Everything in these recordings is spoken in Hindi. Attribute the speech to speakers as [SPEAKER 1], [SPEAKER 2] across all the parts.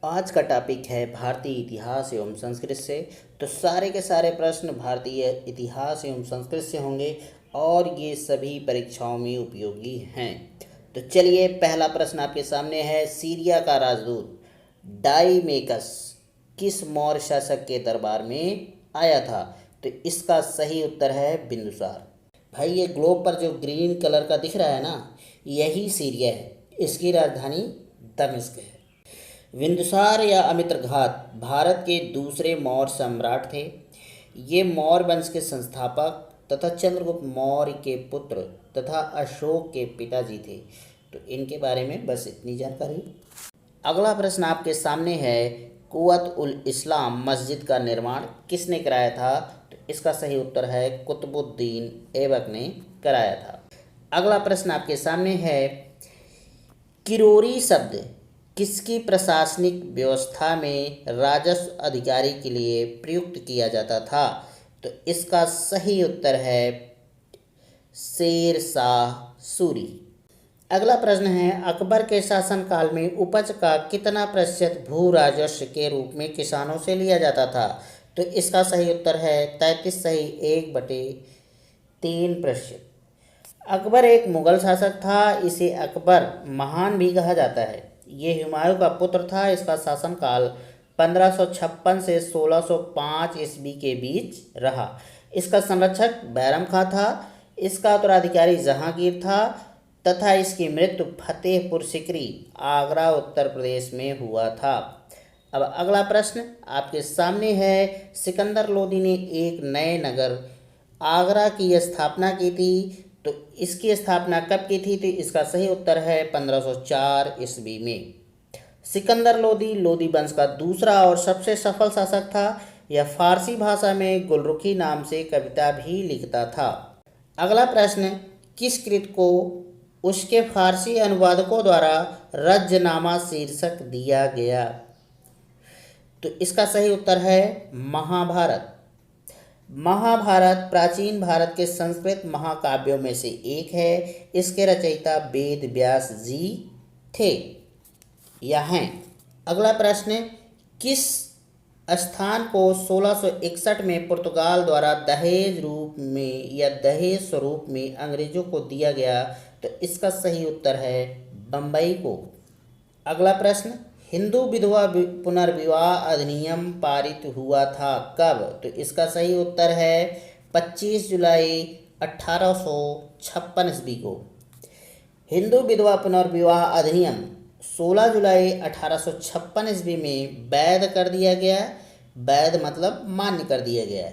[SPEAKER 1] आज का टॉपिक है भारतीय इतिहास एवं संस्कृति से। तो सारे के सारे प्रश्न भारतीय इतिहास एवं संस्कृति से होंगे और ये सभी परीक्षाओं में उपयोगी हैं। तो चलिए, पहला प्रश्न आपके सामने है। सीरिया का राजदूत डाइमेकस किस मौर्य शासक के दरबार में आया था? तो इसका सही उत्तर है बिंदुसार। भाई, ये ग्लोब पर जो ग्रीन कलर का दिख रहा है ना, यही सीरिया है। इसकी राजधानी दमिश्क है। बिंदुसार या अमित्रघात भारत के दूसरे मौर्य सम्राट थे। ये मौर्य वंश के संस्थापक तथा चंद्रगुप्त मौर्य के पुत्र तथा अशोक के पिताजी थे। तो इनके बारे में बस इतनी जानकारी। अगला प्रश्न आपके सामने है। कुव्वत उल इस्लाम मस्जिद का निर्माण किसने कराया था? तो इसका सही उत्तर है कुतुबुद्दीन ऐबक ने कराया था। अगला प्रश्न आपके सामने है। किरोरी शब्द किसकी प्रशासनिक व्यवस्था में राजस्व अधिकारी के लिए प्रयुक्त किया जाता था? तो इसका सही उत्तर है शेर शाह सूरी। अगला प्रश्न है। अकबर के शासनकाल में उपज का कितना प्रतिशत भू राजस्व के रूप में किसानों से लिया जाता था? तो इसका सही उत्तर है 33.1/3%। अकबर एक मुगल शासक था। इसे अकबर महान भी कहा जाता है। ये हुमायूं का पुत्र था। इसका शासनकाल 1556 से 1605 ईस्वी के बीच रहा। इसका संरक्षक बैरम खां था। इसका उत्तराधिकारी जहांगीर था तथा इसकी मृत्यु फतेहपुर सिकरी, आगरा, उत्तर प्रदेश में हुआ था। अब अगला प्रश्न आपके सामने है। सिकंदर लोदी ने एक नए नगर आगरा की स्थापना की थी। तो इसकी स्थापना कब की थी? तो इसका सही उत्तर है 1504 ईस्वी में। सिकंदर लोदी लोदी वंश का दूसरा और सबसे सफल शासक था। यह फारसी भाषा में गुलरुखी नाम से कविता भी लिखता था। अगला प्रश्न। किस कृत को उसके फारसी अनुवादकों द्वारा रज्जनामा शीर्षक दिया गया? तो इसका सही उत्तर है महाभारत। महाभारत प्राचीन भारत के संस्कृत महाकाव्यों में से एक है। इसके रचयिता वेद व्यास जी थे या हैं। अगला प्रश्न। किस स्थान को 1661 में पुर्तगाल द्वारा दहेज रूप में या दहेज स्वरूप में अंग्रेजों को दिया गया? तो इसका सही उत्तर है बम्बई को। अगला प्रश्न। हिंदू विधवा पुनर्विवाह अधिनियम पारित हुआ था कब? तो इसका सही उत्तर है 25 जुलाई 1856 ईस्वी को। हिंदू विधवा पुनर्विवाह अधिनियम 16 जुलाई 1856 ईस्वी में वैध कर दिया गया। वैध मतलब मान्य कर दिया गया।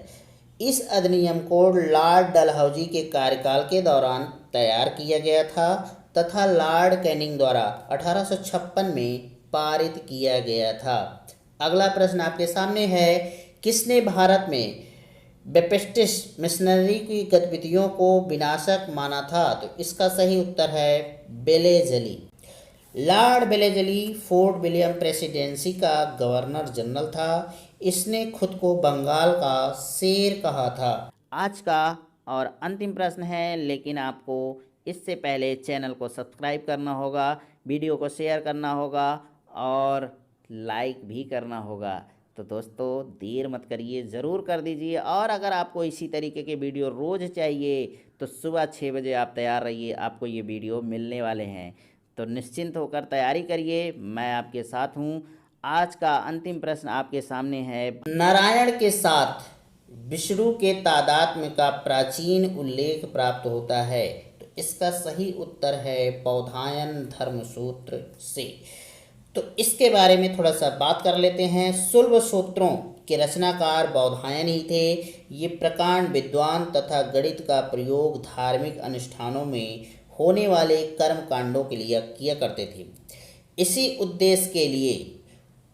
[SPEAKER 1] इस अधिनियम को लॉर्ड डलहौजी के कार्यकाल के दौरान तैयार किया गया था तथा लॉर्ड कैनिंग द्वारा 1856 में पारित किया गया था। अगला प्रश्न आपके सामने है। किसने भारत में बैप्टिस्ट मिशनरी की गतिविधियों को विनाशक माना था? तो इसका सही उत्तर है Wellesley. Lord Wellesley fort William presidency का गवर्नर जनरल था। इसने खुद को बंगाल का शेर कहा था। आज का और अंतिम प्रश्न है, लेकिन आपको इससे पहले चैनल को सब्सक्राइब करना होगा, वीडियो को शेयर करना होगा और लाइक भी करना होगा। तो दोस्तों, देर मत करिए, ज़रूर कर दीजिए। और अगर आपको इसी तरीके के वीडियो रोज़ चाहिए तो सुबह 6 बजे आप तैयार रहिए, आपको ये वीडियो मिलने वाले हैं। तो निश्चिंत होकर तैयारी करिए, मैं आपके साथ हूँ। आज का अंतिम प्रश्न आपके सामने है। नारायण के साथ विष्णु के तादात्म्य का प्राचीन उल्लेख प्राप्त होता है। तो इसका सही उत्तर है बौधायन धर्मसूत्र से। तो इसके बारे में थोड़ा सा बात कर लेते हैं। शुल्ब सूत्रों के रचनाकार बौधायन ही थे। ये प्रकांड विद्वान तथा गणित का प्रयोग धार्मिक अनुष्ठानों में होने वाले कर्म कांडों के लिए किया करते थे। इसी उद्देश्य के लिए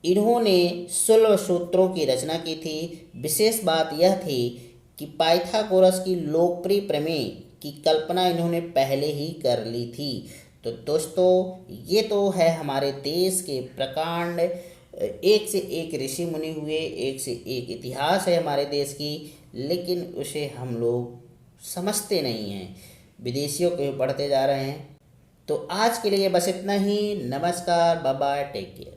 [SPEAKER 1] इन्होंने शुल्ब सूत्रों की रचना की थी। विशेष बात यह थी कि पाइथागोरस की लोकप्रिय प्रमेय की कल्पना इन्होंने पहले ही कर ली थी। तो दोस्तों, ये तो है हमारे देश के प्रकांड। एक से एक ऋषि मुनि हुए, एक से एक इतिहास है हमारे देश की, लेकिन उसे हम लोग समझते नहीं हैं, विदेशियों के पढ़ते जा रहे हैं। तो आज के लिए बस इतना ही। नमस्कार, बाय बाय, टेक केयर।